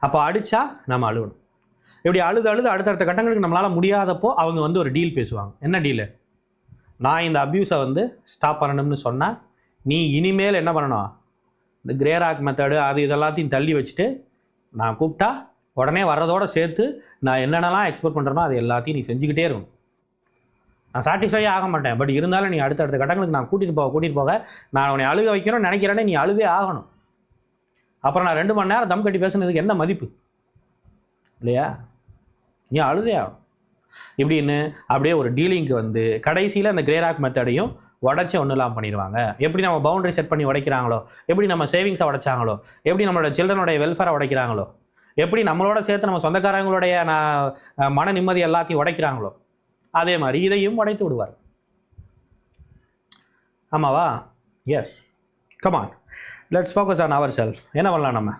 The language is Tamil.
அப்போ அடித்தா நம்ம அழுகணும். இப்படி அழுது அடுத்தடுத்த கட்டங்களுக்கு நம்மளால் முடியாதப்போ அவங்க வந்து ஒரு டீல் பேசுவாங்க. என்ன டீலு? நான் இந்த அப்யூஸை வந்து ஸ்டாப் பண்ணணும்னு சொன்னால் நீ இனிமேல் என்ன பண்ணணும், இந்த கிரே ராக் மெத்தடு அது இதெல்லாத்தையும் தள்ளி வச்சுட்டு நான் கூப்பிட்டா உடனே வர்றதோடு சேர்த்து நான் என்னென்னலாம் எக்ஸ்பெக்ட் பண்ணுறேனோ அது எல்லாத்தையும் நீ செஞ்சுக்கிட்டே இருக்கணும். நான் சாட்டிஸ்ஃபை ஆக மாட்டேன், பட் இருந்தாலும் நீ அடுத்தடுத்த கட்டங்களுக்கு நான் கூட்டிகிட்டு போக நான் உன்னை அழுக வைக்கணும்னு நினைக்கிறேனே, நீ அழுதே ஆகணும். அப்புறம் நான் 2 மணி நேரம் தம் கட்டி பேசுனதுக்கு என்ன மதிப்பு இல்லையா? நீ அழுதே ஆகணும் இப்படின்னு அப்படியே ஒரு டீலிங்க்கு வந்து கடைசியில் அந்த கிரே ராக் மெத்தடையும் உடச்சி ஒன்றும் இல்லாமல் பண்ணிடுவாங்க. எப்படி நம்ம பவுண்டரி செட் பண்ணி உடைக்கிறாங்களோ, எப்படி நம்ம சேவிங்ஸை உடைச்சாங்களோ, எப்படி நம்மளோட சில்ட்ரனுடைய வெல்ஃபேரை உடைக்கிறாங்களோ, எப்படி நம்மளோட சேர்த்து நம்ம சொந்தக்காரங்களுடைய மன நிம்மதி எல்லாத்தையும் உடைக்கிறாங்களோ, அதே மாதிரி இதையும் உடைத்து விடுவார். ஆமாவா? Yes, come on, let's focus on our self. என்ன பண்ணலாம் நம்ம?